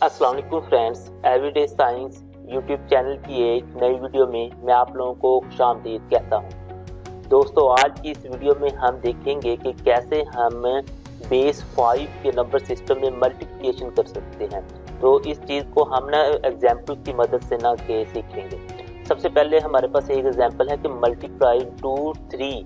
अस्सलाम वालेकुम friends, everyday science YouTube channel की एक नई वीडियो में मैं आप लोगों को खुशामदीद कहता हूं। दोस्तों, आज की इस वीडियो में हम देखेंगे कि कैसे हम बेस 5 के नंबर सिस्टम में मल्टीप्लिकेशन कर सकते हैं। तो इस चीज़ को हम ना एग्जाम्पल की मदद से ना के सीखेंगे। सबसे पहले हमारे पास एक एग्जाम्पल है कि मल्टीप्लाई 2 3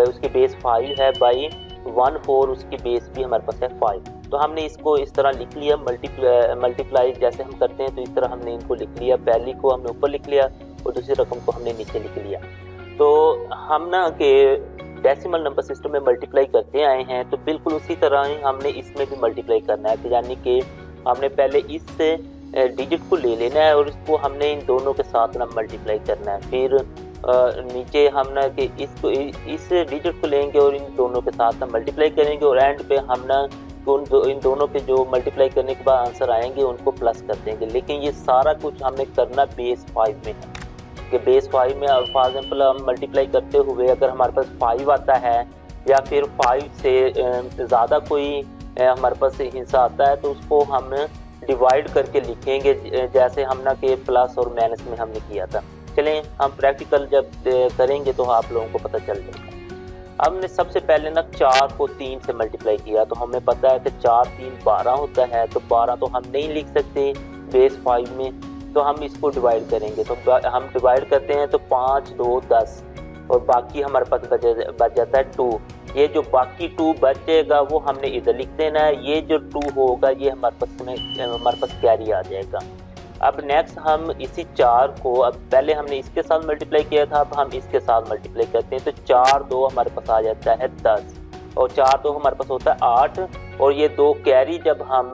उसकी बेस 5 है बाई 1 4 उसकी बेस भी हमारे पास है 5। तो हमने इसको इस तरह लिख लिया, मल्टीप्लाई जैसे हम करते हैं तो इस तरह हमने इनको लिख लिया। पहली को हमने ऊपर लिख लिया और दूसरी रकम को हमने नीचे लिख लिया। तो हम ना के डेसिमल नंबर सिस्टम में मल्टीप्लाई करते आए हैं, तो बिल्कुल उसी तरह ही हमने इसमें भी मल्टीप्लाई करना है। तो यानी कि हमने पहले इस डिजिट को ले लेना है और इसको हमने इन दोनों के साथ ना मल्टीप्लाई करना है। फिर नीचे हम ना कि इसको इस डिजिट को लेंगे और इन दोनों के साथ हम मल्टीप्लाई करेंगे और एंड पे हम ना इन दोनों के जो मल्टीप्लाई करने के बाद आंसर आएंगे उनको प्लस कर देंगे। लेकिन ये सारा कुछ हमने करना बेस 5 में है कि बेस 5 में फॉर एग्जाम्पल हम मल्टीप्लाई करते हुए अगर हमारे पास 5 आता है या फिर 5 से ज़्यादा कोई हमारे पास हिस्सा आता है तो उसको हम डिवाइड करके लिखेंगे, जैसे हम ना कि प्लस और माइनस में हमने किया था। चलें हम प्रैक्टिकल जब करेंगे तो आप लोगों को पता चल जाएगा। हमने सबसे पहले ना 4 को 3 से मल्टीप्लाई किया, तो हमें पता है कि 4 3 12 होता है। तो 12 तो हम नहीं लिख सकते बेस 5 में, तो हम इसको डिवाइड करेंगे। तो हम डिवाइड करते हैं तो 5 2 10 और बाकी हमारे पास बच जाता है 2। ये जो बाकी 2 बचेगा वो हमने इधर लिख देना है। ये जो 2 होगा ये हमारे पास कैरी आ जाएगा। अब नेक्स्ट हम इसी 4 को, अब पहले हमने इसके साथ मल्टीप्लाई किया था, अब हम इसके साथ मल्टीप्लाई करते हैं। तो 4 2 हमारे पास आ जाता है 10 और 4 2 हमारे पास होता है 8 और ये 2 कैरी जब हम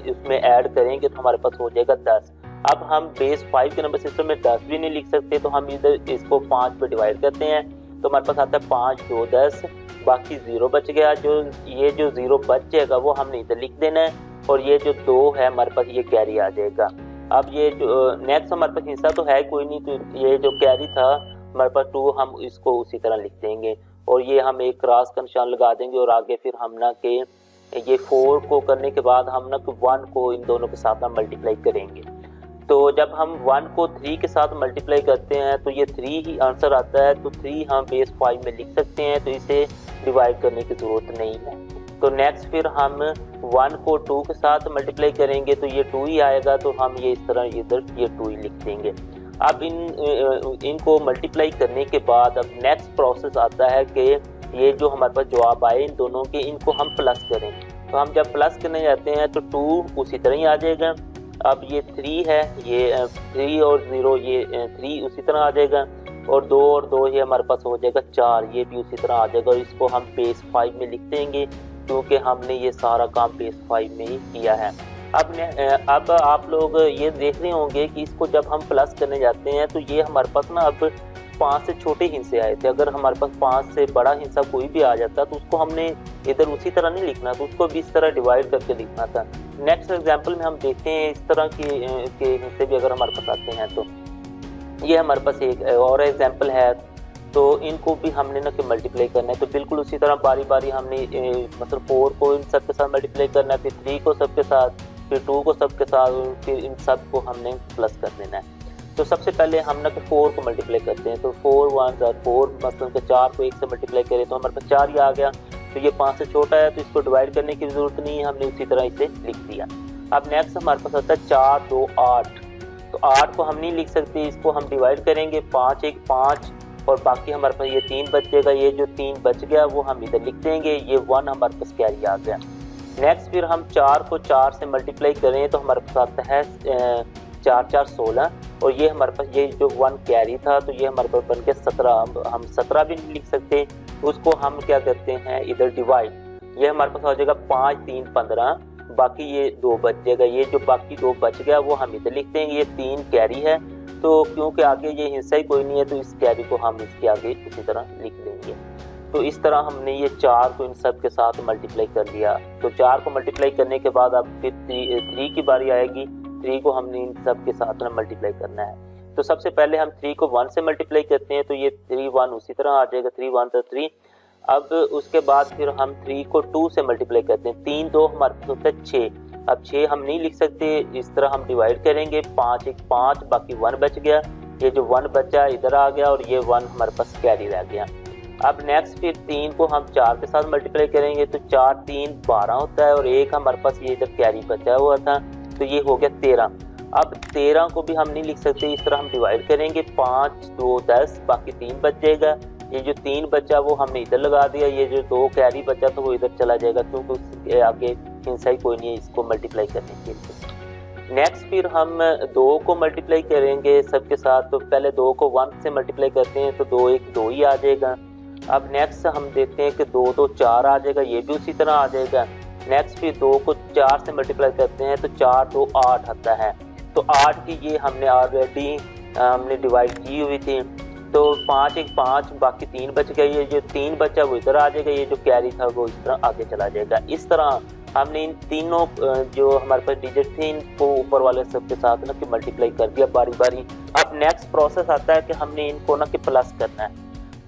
इसमें ऐड करेंगे तो हमारे पास हो जाएगा 10। अब हम बेस 5 के नंबर सिस्टम में 10 भी नहीं लिख सकते, तो हम इधर इसको 5 पे डिवाइड करते हैं। तो हमारे पास आता है 5 2 10, बाकी 0 बच गया। ये जो 0 बच जाएगा वो हमने इधर लिख देना है और ये जो 2 है हमारे पास ये कैरी आ जाएगा। अब ये जो नेक्स्ट हमारे पास हिस्सा तो है कोई नहीं, तो ये जो कैरी था हमारे पास 2 हम इसको उसी तरह लिख देंगे और ये हम एक क्रॉस का निशान लगा देंगे और आगे फिर हम ना के ये 4 को करने के बाद हम ना 1 को इन दोनों के साथ हम मल्टीप्लाई करेंगे। तो जब हम 1 को 3 के साथ मल्टीप्लाई करते हैं तो ये 3 ही आंसर आता है। तो 3 हम बेस 5 में लिख सकते हैं, तो इसे डिवाइड करने की ज़रूरत नहीं है। तो नेक्स्ट फिर हम 1 को 2 के साथ मल्टीप्लाई करेंगे तो ये 2 ही आएगा, तो हम ये इस तरह इधर ये 2 ही लिख देंगे। अब इनको मल्टीप्लाई करने के बाद अब नेक्स्ट प्रोसेस आता है कि ये जो हमारे पास जवाब आए इन दोनों के, इनको हम प्लस करें। तो हम जब प्लस करने जाते हैं तो 2 उसी तरह ही आ जाएगा। अब ये 3 है, ये 3 और 0 ये 3 उसी तरह आ जाएगा और 2 और 2 ये हमारे पास हो जाएगा 4, ये भी उसी तरह आ जाएगा और इसको हम बेस 5 में लिख देंगे क्योंकि हमने ये सारा काम बेस 5 में ही किया है। अब आप लोग ये देख रहे होंगे कि इसको जब हम प्लस करने जाते हैं तो ये हमारे पास ना अब 5 से छोटे हिस्से आए थे। अगर हमारे पास 5 से बड़ा हिस्सा कोई भी आ जाता तो उसको हमने इधर उसी तरह नहीं लिखना था, उसको भी इस तरह डिवाइड करके लिखना था। नेक्स्ट एग्जाम्पल में हम देखते हैं इस तरह के हिस्से भी अगर हमारे पास आते हैं तो ये हमारे पास एक और एग्जाम्पल है। तो इनको भी हमने ना कि मल्टीप्लाई करना है, तो बिल्कुल उसी तरह बारी बारी हमने मतलब 4 को इन सब के साथ मल्टीप्लाई करना है, फिर 3 को सबके साथ, फिर 2 को सबके साथ, फिर इन सब को हमने प्लस कर देना है। तो सबसे पहले हम ना कि 4 को मल्टीप्लाई करते हैं। तो 4 1 4 मतलब 4 को 1 से मल्टीप्लाई करें तो हमारे पास 4 ही आ गया। तो ये 5 से छोटा है तो इसको डिवाइड करने की ज़रूरत नहीं है, हमने उसी तरह इसे लिख दिया। अब नेक्स्ट हमारे पास आता है 4 2 8। तो 8 को हम नहीं लिख सकते, इसको हम डिवाइड करेंगे 5 1 5 और बाकी हमारे पास ये 3 बचेगा। ये जो 3 बच गया वो हम इधर लिख देंगे, ये 1 हमारे पास कैरी आ गया। नेक्स्ट फिर हम 4 को 4 से मल्टीप्लाई करें तो हमारे पास आता है 4 4 16 और ये हमारे पास ये जो 1 कैरी था तो ये हमारे पास बन के 17। हम 17 भी नहीं लिख सकते, उसको हम क्या करते हैं इधर डिवाइड। ये हमारे पास हो जाएगा 5 3 15, बाकी ये 2 बच जाएगा। ये जो बाकी 2 बच गया वो हम इधर लिख देंगे। ये 3 कैरी है तो क्योंकि आगे ये हिस्सा ही कोई नहीं है तो इस कैरी को हम इसके आगे इसी तरह लिख देंगे। तो इस तरह हमने ये 4 को इन सब के साथ मल्टीप्लाई कर लिया। तो 4 को मल्टीप्लाई करने के बाद अब फिर 3 की बारी आएगी। 3 को हमने इन सब के साथ मल्टीप्लाई करना है। तो सबसे पहले हम 3 को 1 से मल्टीप्लाई करते हैं तो ये 3 1 उसी तरह आ जाएगा, 3 1 तो 3। अब उसके बाद फिर हम 3 को 2 से मल्टीप्लाई करते हैं। 3 2 हमारे पास होता है 6 अब 6 हम नहीं लिख सकते, इस तरह हम डिवाइड करेंगे, 5 1 5, बाकी 1 बच गया। ये जो 1 बचा इधर आ गया और ये 1 हमारे पास कैरी रह गया। अब नेक्स्ट फिर 3 को हम 4 के साथ मल्टीप्लाई करेंगे तो 4 3 12 होता है और 1 हमारे पास ये इधर कैरी बचा हुआ था तो ये हो गया 13। अब 13 को भी हम नहीं लिख सकते, इस तरह हम डिवाइड करेंगे, 5 2 10, बाकी 3 बच जाएगा। ये जो 3 बचा वो हमने इधर लगा दिया, ये जो 2 कैरी बचा तो वो इधर चला जाएगा क्योंकि उसके आगे हिस्सा ही कोई नहीं है इसको मल्टीप्लाई करने के लिए। नेक्स्ट फिर हम 2 को मल्टीप्लाई करेंगे सबके साथ, तो पहले 2 को 1 से मल्टीप्लाई करते हैं तो 2 1 2 ही आ जाएगा। अब नेक्स्ट हम देखते हैं कि 2 2 4 आ जाएगा, ये भी उसी तरह आ जाएगा। नेक्स्ट फिर 2 को 4 से मल्टीप्लाई करते हैं तो 4 2 8 आता है, तो 8 की ये हमने ऑलरेडी हमने डिवाइड की हुई थी, तो 5 1 5, बाकी 3 बच गए। ये जो 3 बचा वो इधर आ जाएगा, ये जो कैरी था वो इस तरह आगे चला जाएगा। इस तरह हमने इन तीनों जो हमारे पास डिजिट थे इनको ऊपर वाले सब के साथ ना कि मल्टीप्लाई कर दिया बारी बारी। अब नेक्स्ट प्रोसेस आता है कि हमने इनको ना कि प्लस करना है,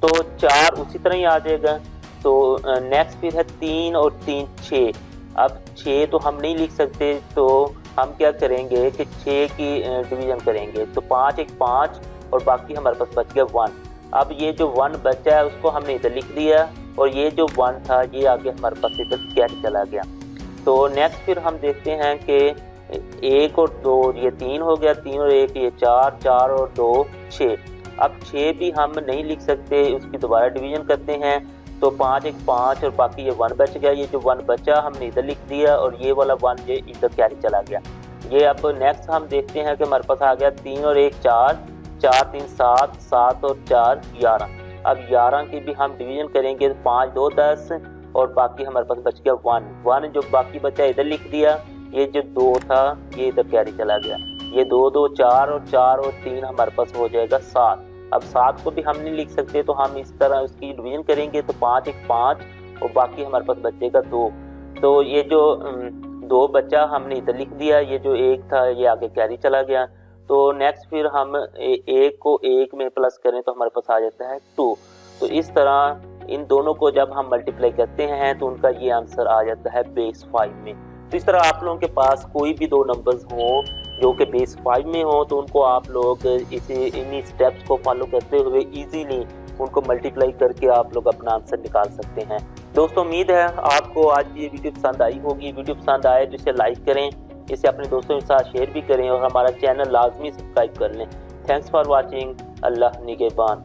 तो 4 उसी तरह ही आ जाएगा। तो नेक्स्ट फिर है 3 और 3 6। अब 6 तो हम नहीं लिख सकते, तो हम क्या करेंगे कि 6 की डिवीजन करेंगे, तो 5 1 5 और बाकी हमारे पास बच गया 1। अब ये जो 1 बचा है उसको हमने इधर लिख दिया और ये जो 1 था ये आगे हमारे पास इधर कैरी चला गया। तो नेक्स्ट फिर हम देखते हैं कि 1 और 2 ये 3 हो गया, 3 और 1 ये 4, 4 और 2 6। अब 6 भी हम नहीं लिख सकते, उसकी दोबारा डिवीजन करते हैं, तो 5 1 5 और बाकी ये 1 बच गया। ये जो 1 बचा हमने इधर लिख दिया और ये वाला 1 ये इधर कैरी चला गया। ये अब नेक्स्ट हम देखते हैं कि हमारे पास आ गया 3 और 1 4, 4 3 7, 7 और 4 11। अब 11 की भी हम डिवीजन करेंगे, 5 2 10 और बाकी हमारे पास बच गया 1 जो बाकी बचा इधर लिख दिया। ये जो 2 था ये इधर कैरी चला गया, ये 2 2 4 और 3 हमारे पास हो जाएगा 7। अब 7 को भी हम नहीं लिख सकते, तो हम इस तरह उसकी डिवीजन करेंगे, तो 5 1 5 और बाकी हमारे पास बचेगा 2। तो ये जो 2 बचा हमने इधर लिख दिया, ये जो 1 था ये आगे कैरी चला गया। तो नेक्स्ट फिर हम 1 को 1 में प्लस करें तो हमारे पास आ जाता है 2। तो इस तरह इन दोनों को जब हम मल्टीप्लाई करते हैं तो उनका ये आंसर आ जाता है बेस 5 में। तो इस तरह आप लोगों के पास कोई भी 2 नंबर्स हो जो कि बेस 5 में हो तो उनको आप लोग इसे इन्हीं स्टेप्स को फॉलो करते हुए इजीली उनको मल्टीप्लाई करके आप लोग अपना आंसर निकाल सकते हैं। दोस्तों उम्मीद है आपको आज ये वीडियो पसंद आई होगी। वीडियो पसंद आए तो इसे लाइक करें, इसे अपने दोस्तों के साथ शेयर भी करें और हमारा चैनल लाजमी सब्सक्राइब कर लें। Thanks for watching. अल्लाह निगहबान।